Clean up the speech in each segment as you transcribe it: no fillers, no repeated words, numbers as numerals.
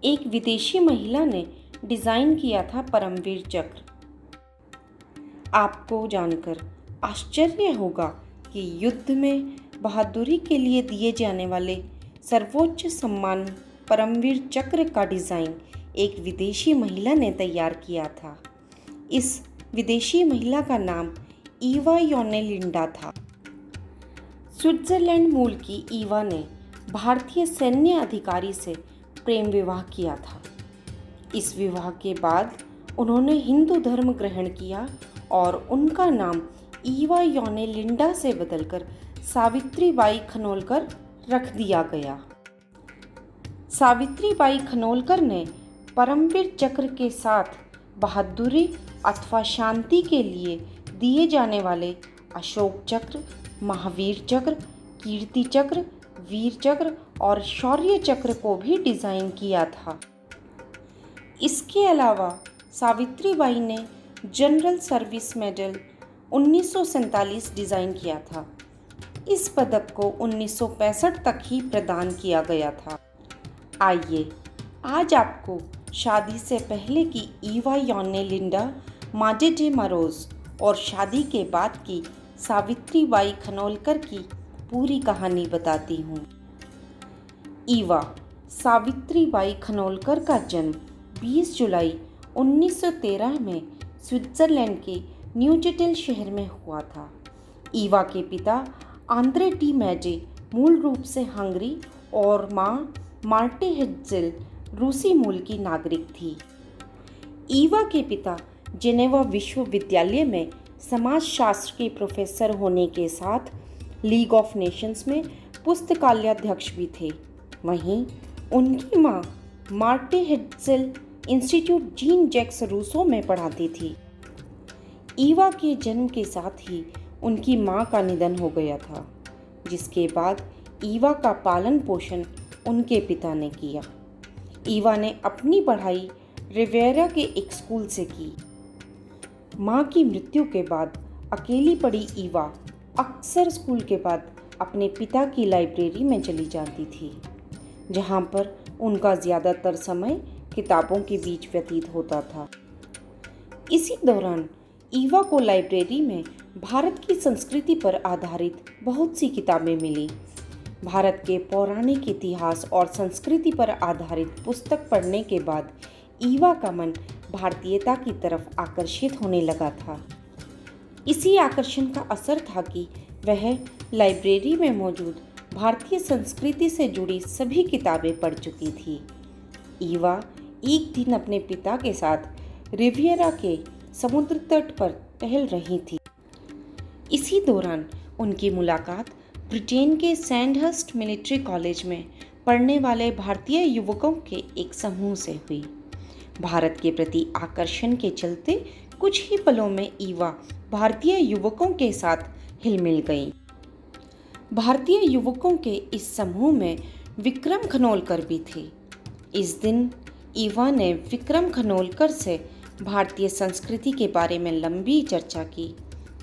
एक विदेशी महिला ने डिज़ाइन किया था परमवीर चक्र। आपको जानकर आश्चर्य होगा कि युद्ध में बहादुरी के लिए दिए जाने वाले सर्वोच्च सम्मान परमवीर चक्र का डिज़ाइन एक विदेशी महिला ने तैयार किया था। इस विदेशी महिला का नाम ईवा योनेलिंडा था। स्विट्ज़रलैंड मूल की ईवा ने भारतीय सैन्य अधिकारी से प्रेम विवाह किया था। इस विवाह के बाद उन्होंने हिंदू धर्म ग्रहण किया और उनका नाम ईवा योनेलिंडा से बदलकर सावित्रीबाई खनोलकर रख दिया गया। सावित्रीबाई खनोलकर ने परमवीर चक्र के साथ बहादुरी अथवा शांति के लिए दिए जाने वाले अशोक चक्र, महावीर चक्र, कीर्ति चक्र, वीर चक्र और शौर्य चक्र को भी डिज़ाइन किया था। इसके अलावा सावित्रीबाई ने जनरल सर्विस मेडल 1947 डिज़ाइन किया था। इस पदक को 1965 तक ही प्रदान किया गया था। आइए आज आपको शादी से पहले की ईवा योनेलिंडा माजे डे मरोज और शादी के बाद की सावित्रीबाई खनोलकर की पूरी कहानी बताती हूँ। ईवा सावित्रीबाई खनोलकर का जन्म 20 जुलाई 1913 में स्विट्ज़रलैंड के न्यूचेटेल शहर में हुआ था। ईवा के पिता आंद्रे डी मैजे मूल रूप से हंगरी और माँ मार्टे हेट्ज़ेल रूसी मूल की नागरिक थी। ईवा के पिता जेनेवा विश्वविद्यालय में समाजशास्त्र के प्रोफेसर होने के साथ लीग ऑफ नेशंस में पुस्तकालयाध्यक्ष भी थे। वहीं उनकी मां मार्टे हेट्ज़ेल इंस्टीट्यूट जीन जैक्स रूसो में पढ़ाती थी। ईवा के जन्म के साथ ही उनकी मां का निधन हो गया था, जिसके बाद ईवा का पालन पोषण उनके पिता ने किया। ईवा ने अपनी पढ़ाई रिवेरा के एक स्कूल से की। मां की मृत्यु के बाद अकेली पड़ी ईवा अक्सर स्कूल के बाद अपने पिता की लाइब्रेरी में चली जाती थी, जहां पर उनका ज़्यादातर समय किताबों के बीच व्यतीत होता था। इसी दौरान ईवा को लाइब्रेरी में भारत की संस्कृति पर आधारित बहुत सी किताबें मिली। भारत के पौराणिक इतिहास और संस्कृति पर आधारित पुस्तक पढ़ने के बाद ईवा का मन भारतीयता की तरफ आकर्षित होने लगा था। इसी आकर्षण का असर था कि वह लाइब्रेरी में मौजूद भारतीय संस्कृति से जुड़ी सभी किताबें पढ़ चुकी थी। ईवा एक दिन अपने पिता के साथ रिवियरा के समुद्र तट पर टहल रही थी। इसी दौरान उनकी मुलाकात ब्रिटेन के सैंडहर्स्ट मिलिट्री कॉलेज में पढ़ने वाले भारतीय युवकों के एक समूह से हुई। भारत के प्रति आकर्षण के चलते कुछ ही पलों में ईवा भारतीय युवकों के साथ हिलमिल गई। भारतीय युवकों के इस समूह में विक्रम खनोलकर भी थे। इस दिन ईवा ने विक्रम खनोलकर से भारतीय संस्कृति के बारे में लंबी चर्चा की।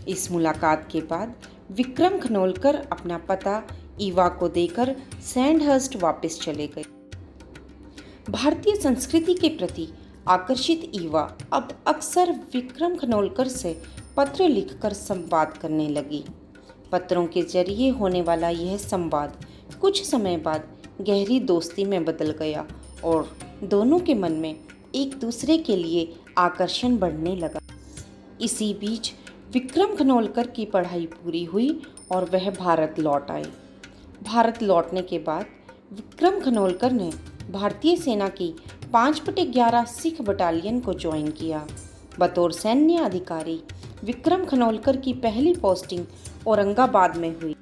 इस मुलाकात के बाद विक्रम खनोलकर अपना पता ईवा को देकर सैंडहर्स्ट वापस चले गए। भारतीय संस्कृति के प्रति आकर्षित ईवा अब अक्सर विक्रम खनोलकर से पत्र लिखकर संवाद करने लगी। पत्रों के जरिए होने वाला यह संवाद कुछ समय बाद गहरी दोस्ती में बदल गया और दोनों के मन में एक दूसरे के लिए आकर्षण बढ़ने लगा। इसी बीच विक्रम खनोलकर की पढ़ाई पूरी हुई और वह भारत लौट आए। भारत लौटने के बाद विक्रम खनोलकर ने भारतीय सेना की 5/11 सिख बटालियन को ज्वाइन किया। बतौर सैन्य अधिकारी विक्रम खनोलकर की पहली पोस्टिंग औरंगाबाद में हुई।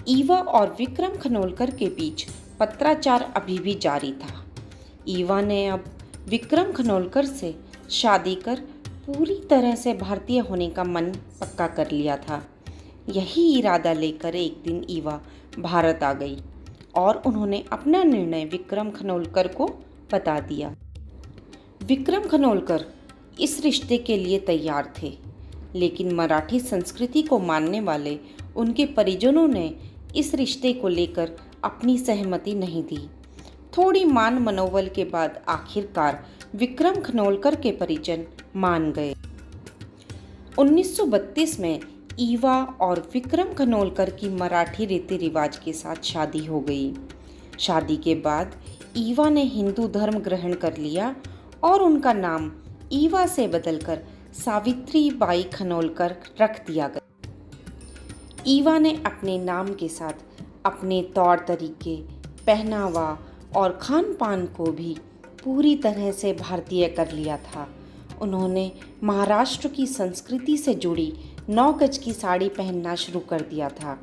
ईवा और विक्रम खनोलकर के बीच पत्राचार अभी भी जारी था। ईवा ने अब विक्रम खनोलकर से शादी कर पूरी तरह से भारतीय होने का मन पक्का कर लिया था। यही इरादा लेकर एक दिन ईवा भारत आ गई और उन्होंने अपना निर्णय विक्रम खनोलकर को बता दिया। विक्रम खनोलकर इस रिश्ते के लिए तैयार थे, लेकिन मराठी संस्कृति को मानने वाले उनके परिजनों ने इस रिश्ते को लेकर अपनी सहमति नहीं दी। थोड़ी मान मनोबल के बाद आखिरकार विक्रम खनोलकर के परिजन मान गए। 1932 में ईवा और विक्रम खनोलकर की मराठी रीति रिवाज के साथ शादी हो गई। शादी के बाद ईवा ने हिंदू धर्म ग्रहण कर लिया और उनका नाम ईवा से बदलकर सावित्री बाई खनोलकर रख दिया गया। ईवा ने अपने नाम के साथ अपने तौर तरीके, पहनावा और खान पान को भी पूरी तरह से भारतीय कर लिया था। उन्होंने महाराष्ट्र की संस्कृति से जुड़ी 9 गज की साड़ी पहनना शुरू कर दिया था।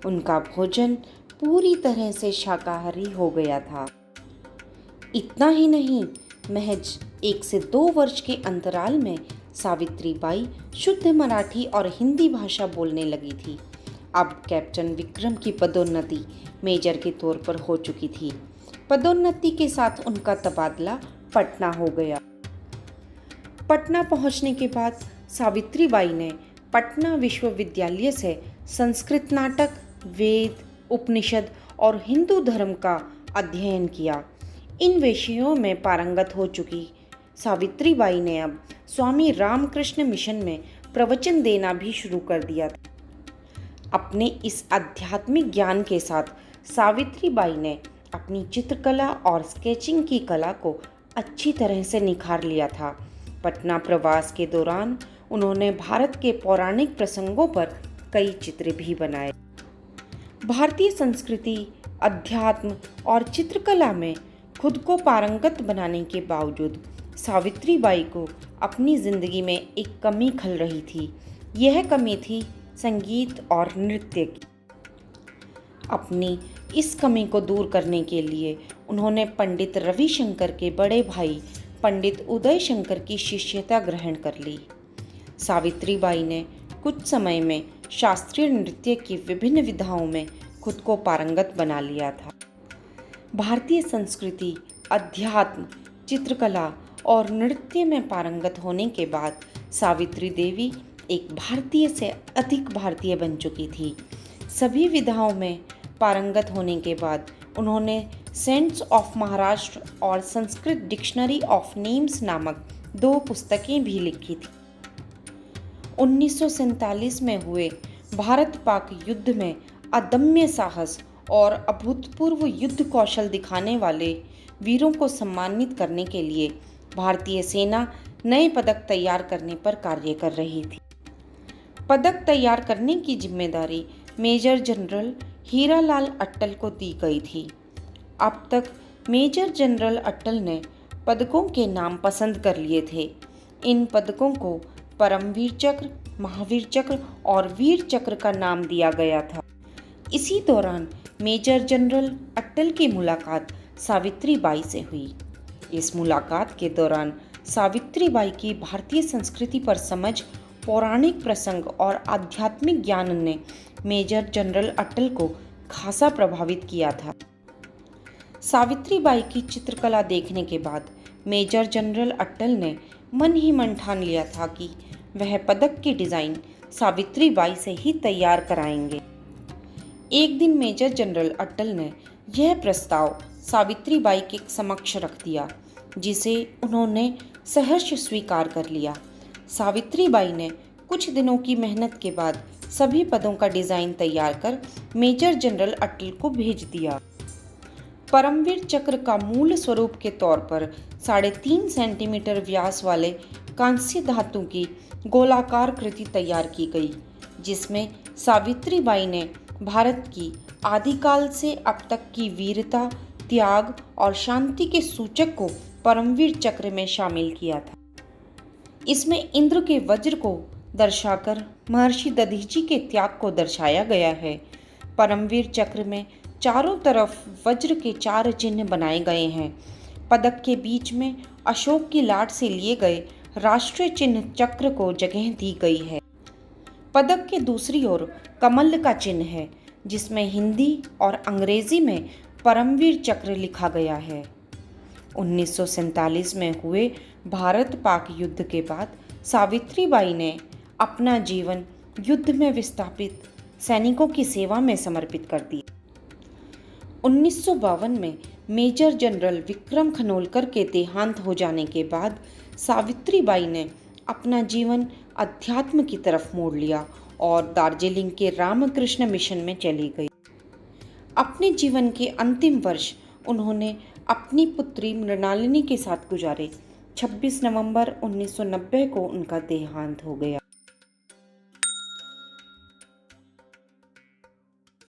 उनका भोजन पूरी तरह से शाकाहारी हो गया था। इतना ही नहीं, महज 1 से 2 वर्ष के अंतराल में सावित्री बाई शुद्ध मराठी और हिंदी भाषा बोलने लगी थी। अब कैप्टन विक्रम की पदोन्नति मेजर के तौर पर हो चुकी थी। पदोन्नति के साथ उनका तबादला पटना हो गया। पटना पहुंचने के बाद सावित्री बाई ने पटना विश्वविद्यालय से संस्कृत नाटक, वेद, उपनिषद और हिंदू धर्म का अध्ययन किया। इन विषयों में पारंगत हो चुकी सावित्री बाई ने अब स्वामी रामकृष्ण मिशन में प्रवचन देना भी शुरू कर दिया था। अपने इस आध्यात्मिक ज्ञान के साथ सावित्री बाई ने अपनी चित्रकला और स्केचिंग की कला को अच्छी तरह से निखार लिया था। पटना प्रवास के दौरान उन्होंने भारत के पौराणिक प्रसंगों पर कई चित्र भी बनाए। भारतीय संस्कृति, अध्यात्म और चित्रकला में खुद को पारंगत बनाने के बावजूद सावित्री बाई को अपनी जिंदगी में एक कमी खल रही थी। यह कमी थी संगीत और नृत्य की। अपनी इस कमी को दूर करने के लिए उन्होंने पंडित रविशंकर के बड़े भाई पंडित उदय शंकर की शिष्यता ग्रहण कर ली। सावित्री बाई ने कुछ समय में शास्त्रीय नृत्य की विभिन्न विधाओं में खुद को पारंगत बना लिया था। भारतीय संस्कृति, अध्यात्म, चित्रकला और नृत्य में पारंगत होने के बाद सावित्री देवी एक भारतीय से अधिक भारतीय बन चुकी थी। सभी विधाओं में पारंगत होने के बाद उन्होंने सेंट्स ऑफ महाराष्ट्र और संस्कृत डिक्शनरी ऑफ नेम्स नामक 2 पुस्तकें भी लिखी थी। 1947 में हुए भारत पाक युद्ध में अदम्य साहस और अभूतपूर्व युद्ध कौशल दिखाने वाले वीरों को सम्मानित करने के लिए भारतीय सेना नए पदक तैयार करने पर कार्य कर रही थी। पदक तैयार करने की जिम्मेदारी मेजर जनरल हीरालाल अट्टल को दी गई थी। अब तक मेजर जनरल अट्टल ने पदकों के नाम पसंद कर लिए थे। इन पदकों को परमवीर चक्र, महावीर चक्र और वीर चक्र का नाम दिया गया था। इसी दौरान मेजर जनरल अट्टल की मुलाकात सावित्री बाई से हुई। इस मुलाकात के दौरान सावित्री बाई की भारतीय संस्कृति पर समझ, पौराणिक प्रसंग और आध्यात्मिक ज्ञान ने मेजर जनरल अट्टल को खासा प्रभावित किया था। सावित्री बाई की चित्रकला देखने के बाद मेजर जनरल अट्टल ने मन ही मन ठान लिया था कि वह पदक की डिज़ाइन सावित्री बाई से ही तैयार कराएंगे। एक दिन मेजर जनरल अट्टल ने यह प्रस्ताव सावित्री बाई के समक्ष रख दिया, जिसे उन्होंने सहर्ष स्वीकार कर लिया। सावित्री बाई ने कुछ दिनों की मेहनत के बाद सभी पदों का डिज़ाइन तैयार कर मेजर जनरल अट्टल को भेज दिया। परमवीर चक्र का मूल स्वरूप के तौर पर 3.5 सेंटीमीटर व्यास वाले कांस्य धातु की गोलाकार कृति तैयार की गई, जिसमें सावित्री बाई ने भारत की आदिकाल से अब तक की वीरता, त्याग और शांति के सूचक को परमवीर चक्र में शामिल किया था। इसमें इंद्र के वज्र को दर्शाकर महर्षि दधीची के त्याग को दर्शाया गया है। परमवीर चक्र में चारों तरफ वज्र के 4 चिन्ह बनाए गए हैं। पदक के बीच में अशोक की लाट से लिए गए राष्ट्रीय चिन्ह चक्र को जगह दी गई है। पदक के दूसरी ओर कमल का चिन्ह है, जिसमें हिंदी और अंग्रेजी में परमवीर चक्र लिखा गया है। 1947 में हुए भारत पाक युद्ध के बाद सावित्री बाई ने अपना जीवन युद्ध में विस्थापित सैनिकों की सेवा में समर्पित कर दिया। 1952 में मेजर जनरल विक्रम खनोलकर के देहांत हो जाने के बाद सावित्रीबाई ने अपना जीवन अध्यात्म की तरफ मोड़ लिया और दार्जिलिंग के रामकृष्ण मिशन में चली गई। अपने जीवन के अंतिम वर्ष उन्होंने अपनी पुत्री मृणालिनी के साथ गुजारे। 26 नवंबर 1990 को उनका देहांत हो गया।